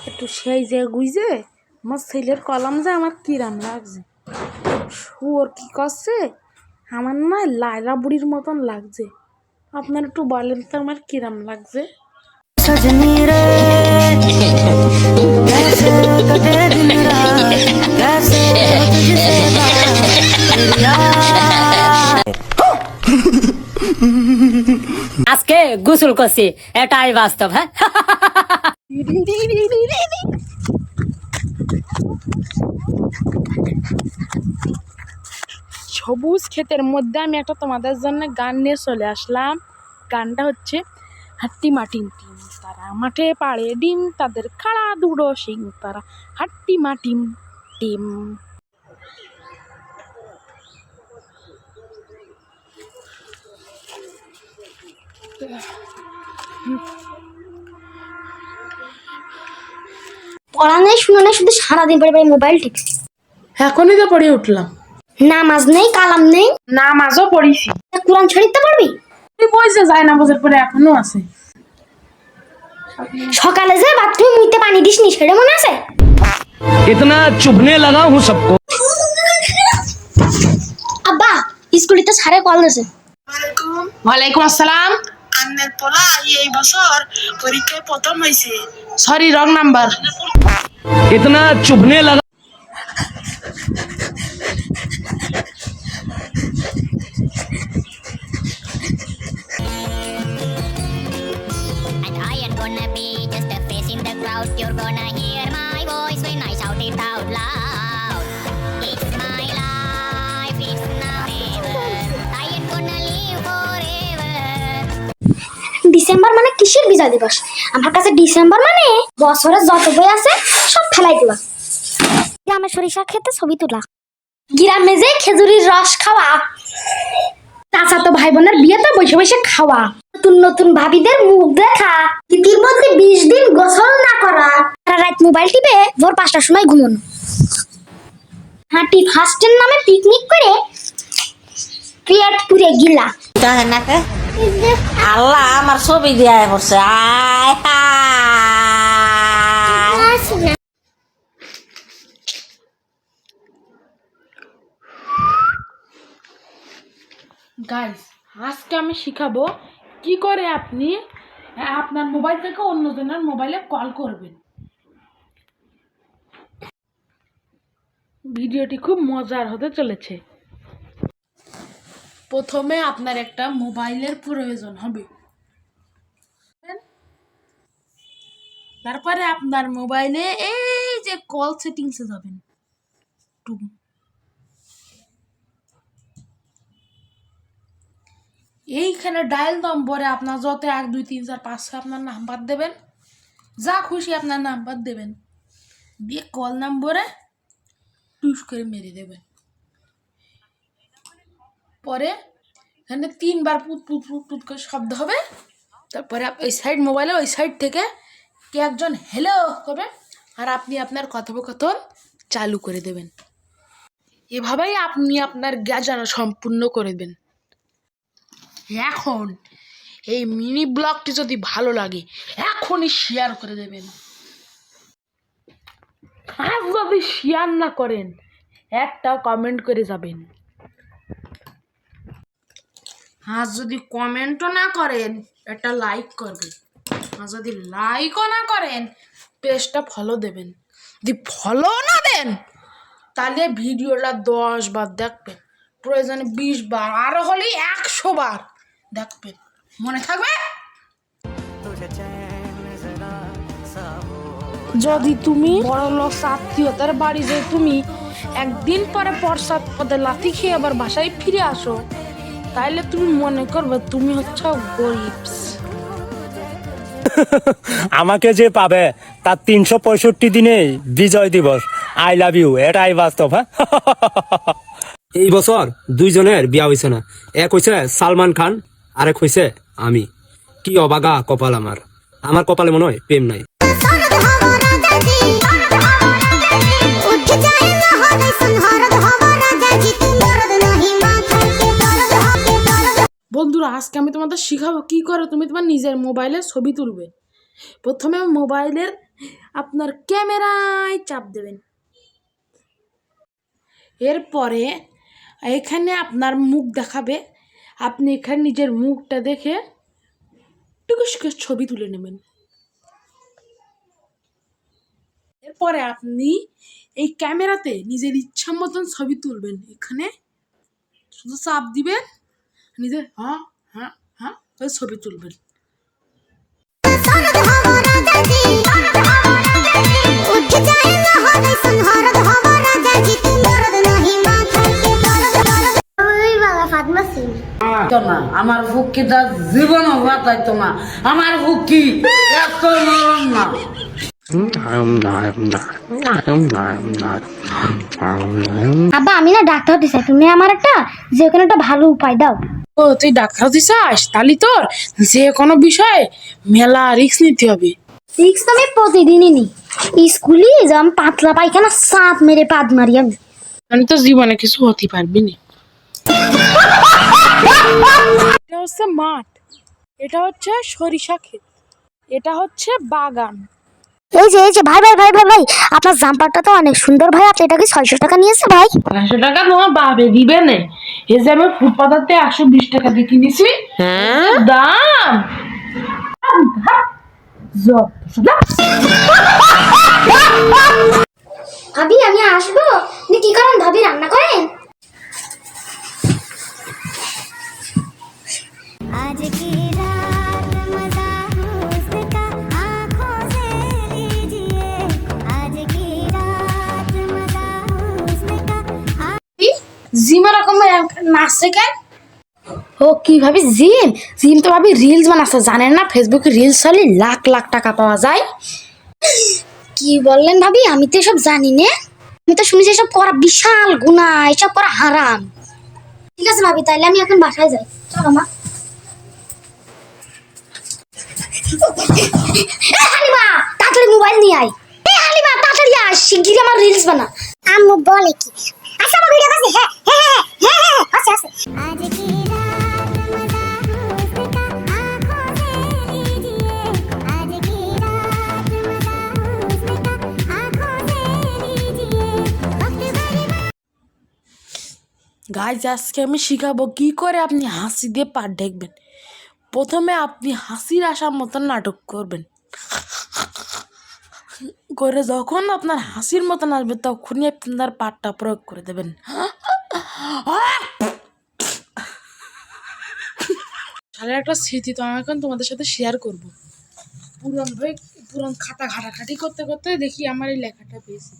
একটু সেই যে গুইজে আমার ছেলের কলম যে আমার কিরাম লাগছে। ওর কি করছে আমার না লায়লা বুড়ির মতন লাগছে। আপনার একটু বলেন তো আমার কিরাম লাগছে। আজকে গোসল করছি, এটাই বাস্তব। হ্যাঁ, সবুজ ক্ষেতের মধ্যে আমি একটা তোমাদের জন্য গান নিয়ে চলে আসলাম। গানটা হচ্ছে হাট্টি মাটিম টিম তারা মাঠে পাড়ে ডিম, তাদের খাড়া দুটো শিং তারা হাট্টি মাটিম টিম। পড়া নেই শুনে নেই, শুধু সারাদিন পরে পরে মোবাইল টিপছি। এখনই তো পড়ে উঠলাম। নামাজ নেই, কালাম নেই। নামাজও পড়িছি। কোরআন ছড়িতে পারবি? তুই বইছে যায় না বোঝার পরে এখনো আছে। সকালে যে বাথরুমে মুইতে পানি দিস নি, সেটা মনে আছে? इतना चुभने लगा हूँ सबको। আব্বা, স্কুলে তো স্যারে কল দিয়েছে। ওয়ালাইকুম আসসালাম। আন্নের পোলা এই বছর পরীক্ষায় প্রথম হয়েছে। Sorry, wrong number. इतना चुभने लगा। And I am gonna be just a face in the crowd. You're gonna hear my voice when I shout it out loud. It's my life, it's now ever. I am gonna live forever. December মানে কিসের বিজয় দিবস? আমার কাছে December মানে বছরের যত বই আছে সব ফেলাই দিবা। গ্রামে সরিষা খেতে ছবি তোলা, গ্রামে যে খেজুরির রস খাওয়া, চাচাতো ভাই বোনের বিয়েতে বসে বসে খাওয়া, নতুন নতুন ভাবিদের মুখ দেখা, তিতির মধ্যে 20 দিন গোসল না করা, সারা রাত মোবাইল টিপে ভোর 5টার সময় ঘুমানো, হাঁটি ফাস্টের নামে পিকনিক করে পেট পুড়ে গিলা। আল্লাহ আমার ছবি দিয়া করছে। আয় গাইস, আজকে আমি শিখাবো কি করে আপনি আপনার মোবাইল থেকে অন্যজনের মোবাইলে কল করবেন। ভিডিওটি খুব মজার হতে চলেছে। প্রথমে আপনার একটা মোবাইলের প্রয়োজন হবে। তারপরে আপনার মোবাইলে এই যে কল সেটিংসে যাবেন। এইখানে ডায়াল নম্বরে আপনার যত 1 2 3 4 5 6 আপনার নাম্বার দেবেন, যা খুশি আপনার নাম্বার দেবেন, দিয়ে কল নম্বরে টুস করে মেরে দেবেন। পরে এখানে 3 বার পুত পুত পুত পুত করে শব্দ হবে। তারপরে ওই সাইড মোবাইলে ওই সাইড থেকে কে একজন হ্যালো করবে, আর আপনি আপনার কথোপকথন চালু করে দেবেন। এভাবেই আপনি আপনার জ্ঞান সম্পূর্ণ করে দেবেন। এখন এই মিনি ব্লগটি যদি ভালো লাগে এখনই শেয়ার করে দেবেন। আর যদি শেয়ার না করেন একটা কমেন্ট করে যাবেন। আর যদি কমেন্টও না করেন একটা লাইক করবেন। আর যদি লাইকও না করেন পেজটা ফলো দেবেন। যদি ফলো না দেন তাহলে ভিডিওটা 10 বার দেখবেন, প্রয়োজনে 20 বার, আরো হলে 100 বার দেখবেন। মনে থাকবে? যদি তুমি বড় লোক আত্মীয়তার বাড়ি যে তুমি একদিন পরে প্রসাদ পদে লাথি খেয়ে আবার বাসায় ফিরে আসো, তাইলে তুমি মনে করবে তুমি হচ্ছে গরিব। আমাকে যে পাবে তার 365 দিনে বিজয় দিবস। আই লাভ ইউ, এটাই বাস্তব। হ্যাঁ, এই বছর দুইজনের বিয়া হয়েছে না। এক হয়েছে সালমান খান, আরেক হয়েছে আমি। কি অবাগা কপাল আমার। আমার কপালে মনে হয় প্রেম নাই। বন্ধুরা, আজকে আমি তোমাদের শিখাবো কি করে তুমি তোমার নিজের মোবাইলে ছবি তুলবে। প্রথমে মোবাইলের আপনার ক্যামেরায় চাপ দেবেন। এরপরে এখানে আপনার মুখ দেখাবে, আপনি এখানে নিজের মুখটা দেখে টুকুস করে ছবি তুলে নেবেন। এরপরে আপনি এই ক্যামেরাতে নিজের ইচ্ছা মতন ছবি তুলবেন। এখানে শুধু চাপ দিবেন, নিজে হ্যাঁ হ্যাঁ হ্যাঁ করে ছবি তুলবেন। না আমার বুকিটা জীবনও বাঁচাইতো না, আমার বুকি এত নরম না। আব্বা আমি না ডাক্তার হতে চাই, তুমি আমার একটা যে কোনো একটা ভালো উপায় দাও। ও তুই ডাক্তার হতে চাস, তাহলে তোর যে কোনো বিষয়ে মেলা রিস্ক নিতে হবে। রিক্স তো আমি প্রতিদিনই নিই। স্কুলে যেমন পাতলা পায়খানা সাপ মেরে পাদ মারি আমি। আমি তো জীবনে কিছু হতে পারবি না। এটা হচ্ছে মাঠ, এটা হচ্ছে সরিষা ক্ষেত, এটা হচ্ছে বাগান। এই যে ভাই ভাই ভাই ভাই ভাই আপনার জাম্পারটা তো অনেক সুন্দর ভাই, আপনি এটা কি 600 টাকা নিয়েছে ভাই? 500 টাকা তোমার বাবে দিবে না। এই যে আমি ফুটপাতে 120 টাকা দিয়ে কিনেছি, দাম ভাবি আমি আসবো, আপনি কি করেন ভাবি, রান্না করেন? आज की रात मजा उसका आंखों से लीजिए आज की रात मजा उसका জিম এরকম নাচছে কেন? ও কি ভাবি জিম? জিম তো ভাবি রিলস বানাচ্ছে, জানেন না ফেসবুকে রিলস চালিয়ে লাখ লাখ টাকা পাওয়া যায়। কি বললেন ভাবি, আমি তো এসব জানি না। আমি তো শুনেছি এসব করা বিশাল গুনাহ, এসব করা হারাম। ঠিক আছে ভাবি, তাইলে আমি এখন বাসায় যাই, চলো মা। হালিমা তাড়াতাড়ি মোবাইল নিয়ে আয়। হালিমা তাড়াতাড়ি আয়, শিগগিরই আমার রিলস বানা। আম্মু বলে কি? আচ্ছা আমার ভিডিও আছে, হ্যাঁ হ্যাঁ হ্যাঁ হ্যাঁ হ্যাঁ আছে আছে। आज की रात मजा उसका आंखों से लीजिए आज की रात मजा उसका आंखों से लीजिए वक्त भरी গাইজ আজকে আমি শিখাবো কি করে আপনি হাসি দিয়ে পাট ঢেকবেন। প্রথমে আপনি হাসির আসার মতন নাটক করবেন, করে যখন আপনার হাসির মতন আসবে তখনই আপনার পাটটা প্রয়োগ করে দেবেন। তাহলে একটা স্মৃতি তো আমি এখন তোমাদের সাথে শেয়ার করব। পুরান খাতা ঘাটাঘাটি করতে করতে দেখি আমার এই লেখাটা পেয়েছি।